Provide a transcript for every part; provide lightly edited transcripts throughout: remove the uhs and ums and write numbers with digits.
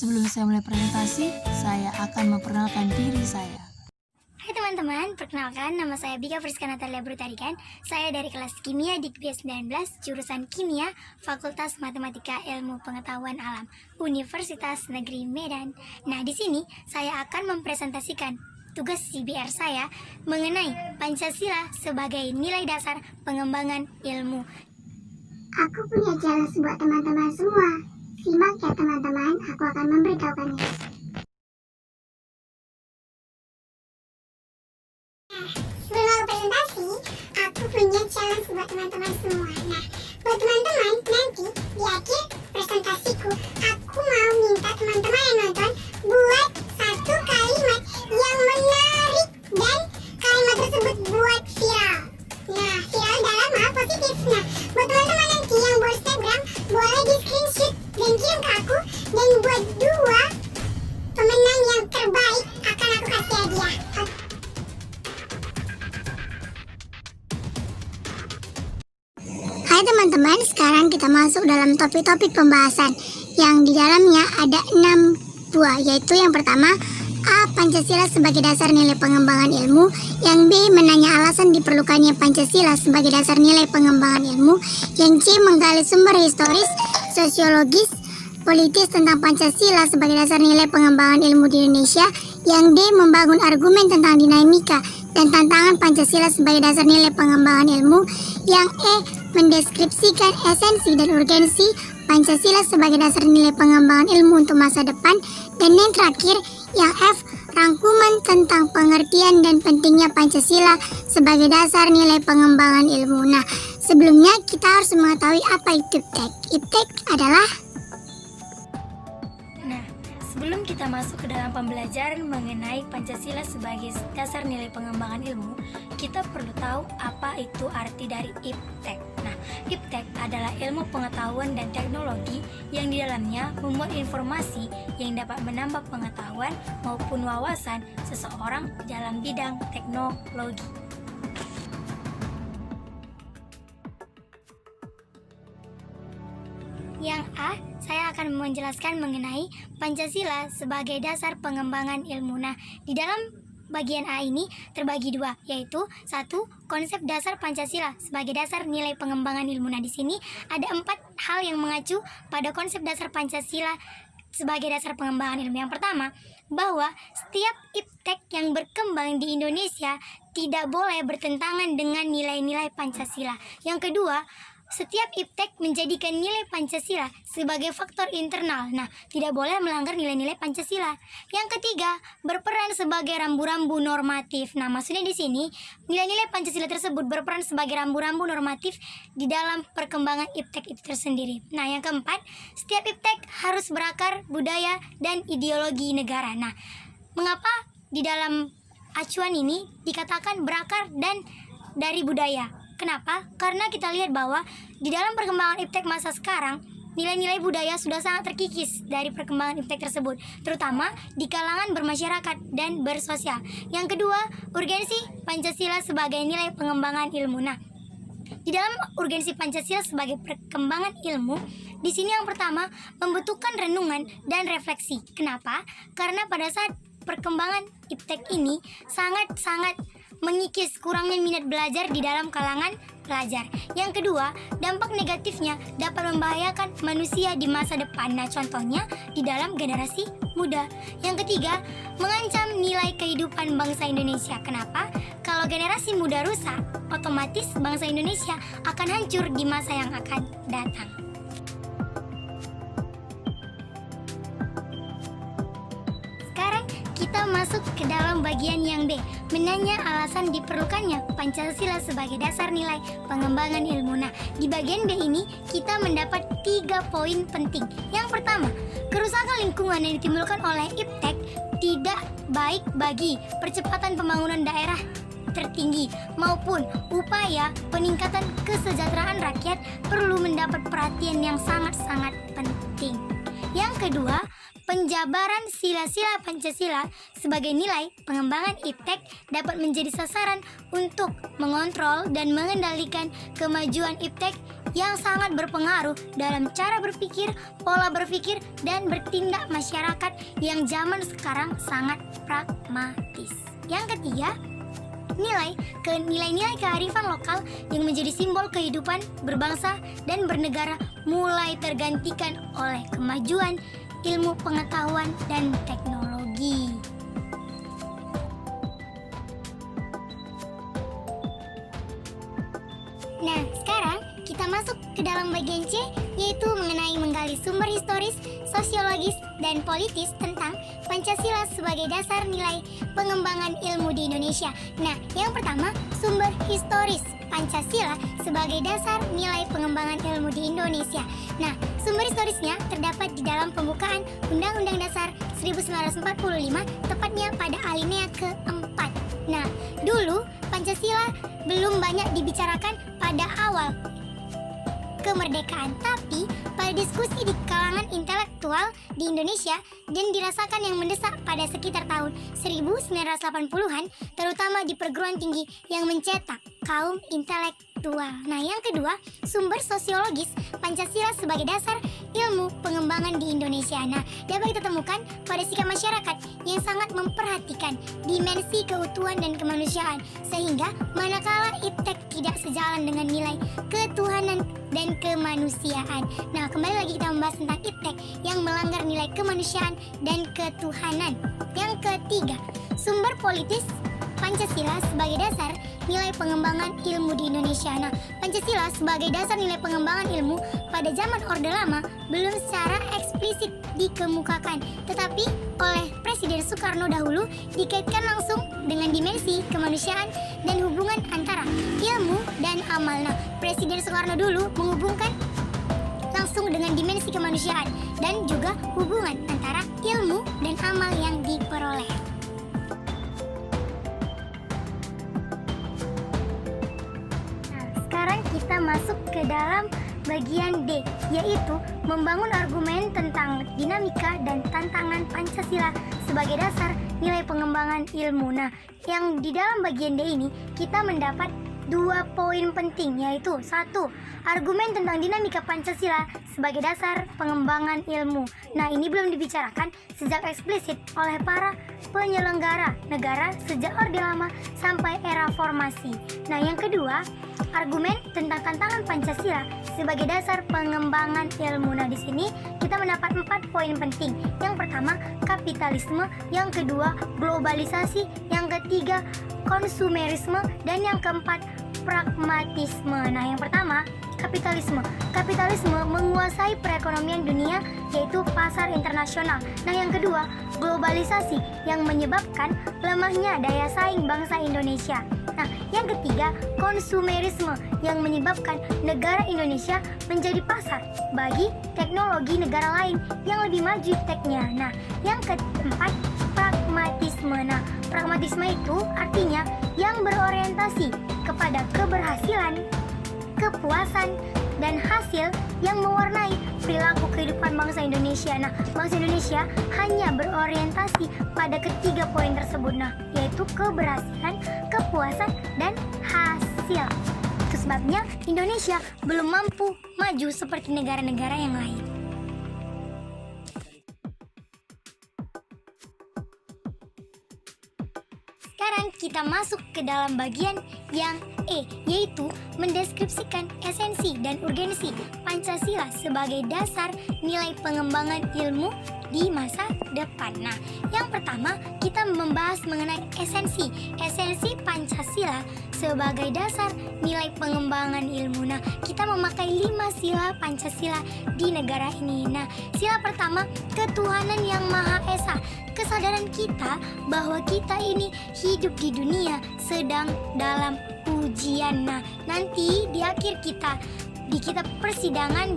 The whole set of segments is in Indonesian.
Sebelum saya mulai presentasi, saya akan memperkenalkan diri saya. Hai teman-teman, perkenalkan nama saya Bika Friska Natalia Brutarikan. Saya dari kelas Kimia di B19, jurusan Kimia, Fakultas Matematika Ilmu Pengetahuan Alam, Universitas Negeri Medan. Nah, di sini saya akan mempresentasikan tugas CBR saya mengenai Pancasila sebagai nilai dasar pengembangan ilmu. Aku punya challenge buat teman-teman semua. Simak ya teman-teman, aku akan memberitahukannya. Sebelum presentasi, aku punya challenge buat teman-teman semua. Nah, buat teman-teman, nanti di akhir presentasiku, aku mau minta teman-teman yang nonton buat satu kalimat yang menarik dan kalimat tersebut buat viral. Nah, viral dalam hal positif. Nah, buat teman-teman nanti yang buat Instagram, boleh di screenshot dan kirim ke aku. Dan buat dua pemenang yang terbaik akan aku kasih hadiah. Hai teman-teman, sekarang kita masuk dalam topik-topik pembahasan yang di dalamnya ada 6 buah, yaitu yang pertama A. Pancasila sebagai dasar nilai pengembangan ilmu. Yang B. Menanya alasan diperlukannya Pancasila sebagai dasar nilai pengembangan ilmu. Yang C. Menggali sumber historis, sosiologis, politis tentang Pancasila sebagai dasar nilai pengembangan ilmu di Indonesia. Yang D. Membangun argumen tentang dinamika dan tantangan Pancasila sebagai dasar nilai pengembangan ilmu. Yang E. Mendeskripsikan esensi dan urgensi Pancasila sebagai dasar nilai pengembangan ilmu untuk masa depan. Dan yang terakhir, yang F. Rangkuman tentang pengertian dan pentingnya Pancasila sebagai dasar nilai pengembangan ilmu. Nah, sebelumnya kita harus mengetahui apa itu IPTEK. IPTEK adalah... Nah, sebelum kita masuk ke dalam pembelajaran mengenai Pancasila sebagai dasar nilai pengembangan ilmu, kita perlu tahu apa itu arti dari IPTEK. Nah, IPTEK adalah ilmu pengetahuan dan teknologi yang di dalamnya memuat informasi yang dapat menambah pengetahuan maupun wawasan seseorang dalam bidang teknologi. Yang A, saya akan menjelaskan mengenai Pancasila sebagai dasar pengembangan ilmu. Nah, di dalam bagian A ini terbagi dua, yaitu satu, konsep dasar Pancasila sebagai dasar nilai pengembangan ilmu. Nah, di sini ada 4 hal yang mengacu pada konsep dasar Pancasila sebagai dasar pengembangan ilmu. Yang pertama, bahwa setiap IPTEK yang berkembang di Indonesia tidak boleh bertentangan dengan nilai-nilai Pancasila. Yang kedua, setiap IPTEK menjadikan nilai Pancasila sebagai faktor internal. Nah, tidak boleh melanggar nilai-nilai Pancasila. Yang ketiga, berperan sebagai rambu-rambu normatif. Nah, maksudnya di sini, nilai-nilai Pancasila tersebut berperan sebagai rambu-rambu normatif di dalam perkembangan IPTEK itu tersendiri. Nah, yang keempat, setiap IPTEK harus berakar budaya dan ideologi negara. Nah, mengapa di dalam acuan ini dikatakan berakar dan dari budaya? Kenapa? Karena kita lihat bahwa di dalam perkembangan IPTEK masa sekarang, nilai-nilai budaya sudah sangat terkikis dari perkembangan IPTEK tersebut, terutama di kalangan bermasyarakat dan bersosial. Yang kedua, urgensi Pancasila sebagai nilai pengembangan ilmu. Nah, di dalam urgensi Pancasila sebagai perkembangan ilmu, di sini yang pertama membutuhkan renungan dan refleksi. Kenapa? Karena pada saat perkembangan IPTEK ini sangat-sangat mengikis kurangnya minat belajar di dalam kalangan pelajar. Yang kedua, dampak negatifnya dapat membahayakan manusia di masa depan. Nah, contohnya di dalam generasi muda. Yang ketiga, mengancam nilai kehidupan bangsa Indonesia. Kenapa? Kalau generasi muda rusak, otomatis bangsa Indonesia akan hancur di masa yang akan datang. Sekarang kita masuk ke dalam bagian yang B, menanya alasan diperlukannya Pancasila sebagai dasar nilai pengembangan ilmu. Nah, di bagian B ini kita mendapat 3 poin penting. Yang pertama, kerusakan lingkungan yang ditimbulkan oleh IPTEK tidak baik bagi percepatan pembangunan daerah tertinggi maupun upaya peningkatan kesejahteraan rakyat perlu mendapat perhatian yang sangat-sangat penting. Yang kedua, penjabaran sila-sila Pancasila sebagai nilai pengembangan IPTEK dapat menjadi sasaran untuk mengontrol dan mengendalikan kemajuan IPTEK yang sangat berpengaruh dalam cara berpikir, pola berpikir, dan bertindak masyarakat yang zaman sekarang sangat pragmatis. Yang ketiga, nilai-nilai kearifan lokal yang menjadi simbol kehidupan berbangsa dan bernegara mulai tergantikan oleh kemajuan ilmu pengetahuan dan teknologi. Nah, sekarang kita masuk ke dalam bagian C, yaitu mengenai menggali sumber historis, sosiologis, dan politis tentang Pancasila sebagai dasar nilai pengembangan ilmu di Indonesia. Nah, yang pertama, sumber historis Pancasila sebagai dasar nilai pengembangan ilmu di Indonesia. Nah, sumber historisnya terdapat di dalam pembukaan Undang-Undang Dasar 1945, tepatnya pada alinea keempat. Nah, dulu Pancasila belum banyak dibicarakan pada awal kemerdekaan, tapi pada diskusi di kalangan intelektual di Indonesia dan dirasakan yang mendesak pada sekitar tahun 1980-an, terutama di perguruan tinggi yang mencetak kaum intelektual. Nah, yang kedua, sumber sosiologis Pancasila sebagai dasar ilmu pengembangan di Indonesia. Nah, dapat kita temukan pada sikap masyarakat yang sangat memperhatikan dimensi keutuhan dan kemanusiaan, sehingga manakala iptek tidak sejalan dengan nilai ketuhanan dan kemanusiaan. Nah, kembali lagi kita membahas tentang iptek yang melanggar nilai kemanusiaan dan ketuhanan. Yang ketiga, sumber politis Pancasila sebagai dasar nilai pengembangan ilmu di Indonesia. Nah, Pancasila sebagai dasar nilai pengembangan ilmu pada zaman Orde Lama belum secara eksplisit dikemukakan, tetapi oleh Presiden Soekarno dahulu dikaitkan langsung dengan dimensi kemanusiaan dan hubungan antara ilmu dan amal. Nah, Presiden Soekarno dulu menghubungkan langsung dengan dimensi kemanusiaan dan juga hubungan antara ilmu dan amal yang diperoleh. Sekarang kita masuk ke dalam bagian D, yaitu membangun argumen tentang dinamika dan tantangan Pancasila sebagai dasar nilai pengembangan ilmu. Nah, yang di dalam bagian D ini kita mendapat 2 poin penting, yaitu 1. Argumen tentang dinamika Pancasila sebagai dasar pengembangan ilmu. Nah, ini belum dibicarakan sejak eksplisit oleh para penyelenggara negara sejak Orde Lama sampai era formasi. Nah, yang kedua, argumen tentang tantangan Pancasila sebagai dasar pengembangan ilmu. Nah, di sini kita mendapat 4 poin penting. Yang pertama, kapitalisme, yang kedua, globalisasi, yang ketiga, konsumerisme, dan yang keempat, pragmatisme. Nah, yang pertama, kapitalisme. Kapitalisme menguasai perekonomian dunia, yaitu pasar internasional. Nah, yang kedua, globalisasi yang menyebabkan lemahnya daya saing bangsa Indonesia. Nah, yang ketiga, konsumerisme yang menyebabkan negara Indonesia menjadi pasar bagi teknologi negara lain yang lebih maju ipteknya. Nah, yang keempat, pragmatisme. Nah, pragmatisme itu artinya yang berorientasi kepada keberhasilan, kepuasan, dan hasil yang mewarnai perilaku kehidupan bangsa Indonesia. Nah, bangsa Indonesia hanya berorientasi pada ketiga poin tersebut, nah, yaitu keberhasilan, kepuasan, dan hasil. Itu sebabnya Indonesia belum mampu maju seperti negara-negara yang lain. Sekarang kita masuk ke dalam bagian yang E, yaitu mendeskripsikan esensi dan urgensi Pancasila sebagai dasar nilai pengembangan ilmu di masa depan. Nah, yang pertama kita membahas mengenai esensi Pancasila sebagai dasar nilai pengembangan ilmu. Nah, kita memakai 5 sila Pancasila di negara ini. Nah, sila pertama, ketuhanan yang Maha Esa. Kesadaran kita bahwa kita ini hidup di dunia sedang dalam ujian. Nah, nanti di akhir kita persidangan,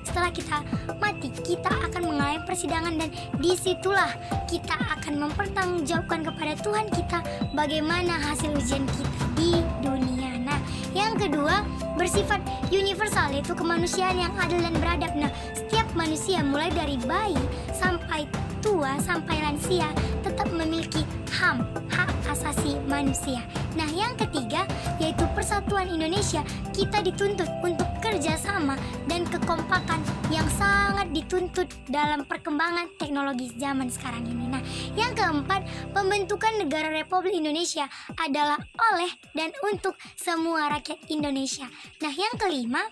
setelah kita mati, kita akan mengalami persidangan, dan disitulah kita akan mempertanggungjawabkan kepada Tuhan kita bagaimana hasil ujian kita di dunia. Nah, yang kedua, bersifat universal, yaitu kemanusiaan yang adil dan beradab. Nah, setiap manusia mulai dari bayi sampai tua sampai lansia tetap memiliki hak asasi manusia. Nah, yang ketiga yaitu persatuan Indonesia. Kita dituntut untuk kerjasama dan kekompakan yang sangat dituntut dalam perkembangan teknologi zaman sekarang ini. Nah, yang keempat, pembentukan negara Republik Indonesia adalah oleh dan untuk semua rakyat Indonesia. Nah, yang kelima,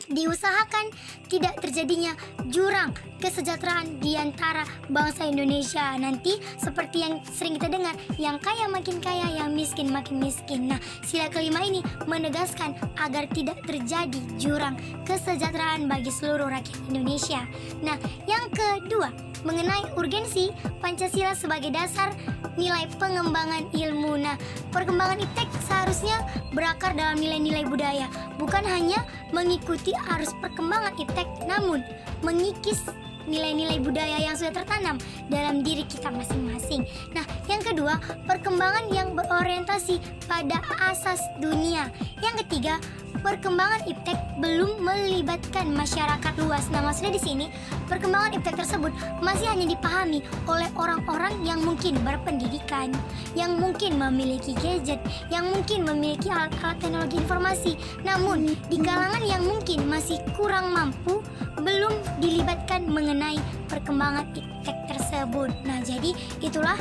diusahakan tidak terjadinya jurang kesejahteraan di antara bangsa Indonesia nanti, seperti yang sering kita dengar, yang kaya makin kaya, yang miskin makin miskin. Nah, sila kelima ini menegaskan agar tidak terjadi jurang kesejahteraan bagi seluruh rakyat Indonesia. Nah, yang kedua, mengenai urgensi Pancasila sebagai dasar nilai pengembangan ilmu. Nah, perkembangan iptek seharusnya berakar dalam nilai-nilai budaya, bukan hanya mengikuti arus perkembangan iptek, namun mengikis nilai-nilai budaya yang sudah tertanam dalam diri kita masing-masing. Nah, yang kedua, perkembangan yang berorientasi pada asas dunia. Yang ketiga, perkembangan iptek belum melibatkan masyarakat luas. Nah, maksudnya di sini perkembangan iptek tersebut masih hanya dipahami oleh orang-orang yang mungkin berpendidikan, yang mungkin memiliki gadget, yang mungkin memiliki alat-alat teknologi informasi. Namun, di kalangan yang mungkin masih kurang mampu, belum dilibatkan mengenai perkembangan iptek tersebut. Nah, jadi itulah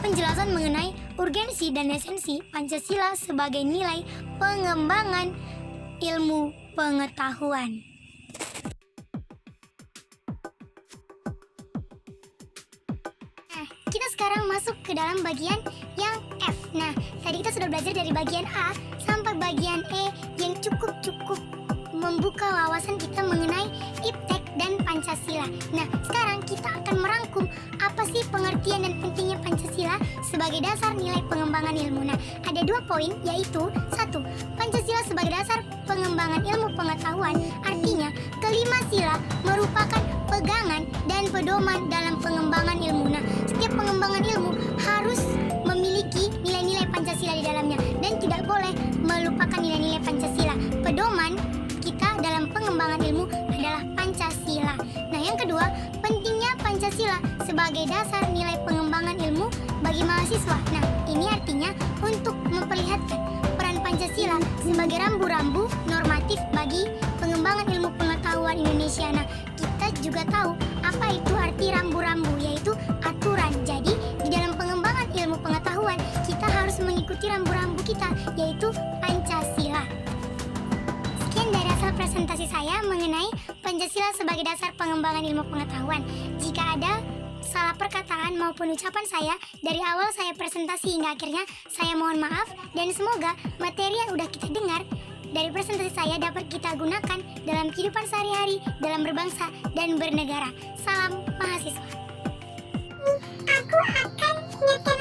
penjelasan mengenai urgensi dan esensi Pancasila sebagai nilai pengembangan ilmu pengetahuan. Nah, kita sekarang masuk ke dalam bagian yang F. Nah, tadi kita sudah belajar dari bagian A sampai bagian E yang cukup membuka wawasan kita mengenai iptek dan Pancasila. Nah, sekarang kita akan merangkum apa sih pengertian dan pentingnya Pancasila sebagai dasar nilai pengembangan ilmu. Nah, ada 2 poin, yaitu 1. Pancasila sebagai dasar pengembangan ilmu pengetahuan, artinya kelima sila merupakan pegangan dan pedoman dalam pengembangan ilmu. Nah, setiap pengembangan ilmu harus memiliki nilai-nilai Pancasila di dalamnya dan tidak boleh melupakan nilai-nilai Pancasila. Pedoman kita dalam pengembangan ilmu adalah Pancasila. Nah, yang kedua, pentingnya Pancasila sebagai dasar nilai pengembangan ilmu bagi mahasiswa. Nah, ini artinya untuk memperlihatkan peran Pancasila sebagai rambu-rambu normatif bagi pengembangan ilmu pengetahuan Indonesia. Nah, kita juga tahu apa itu arti rambu-rambu, yaitu aturan. Jadi, di dalam pengembangan ilmu pengetahuan, kita harus mengikuti rambu-rambu kita, yaitu Pancasila. Sekian dari hasil presentasi saya mengenai Pancasila sebagai dasar pengembangan ilmu pengetahuan. Jika ada salah perkataan maupun ucapan saya dari awal saya presentasi hingga akhirnya, saya mohon maaf, dan semoga materi yang udah kita dengar dari presentasi saya dapat kita gunakan dalam kehidupan sehari-hari, dalam berbangsa dan bernegara. Salam mahasiswa. Aku akan nyetel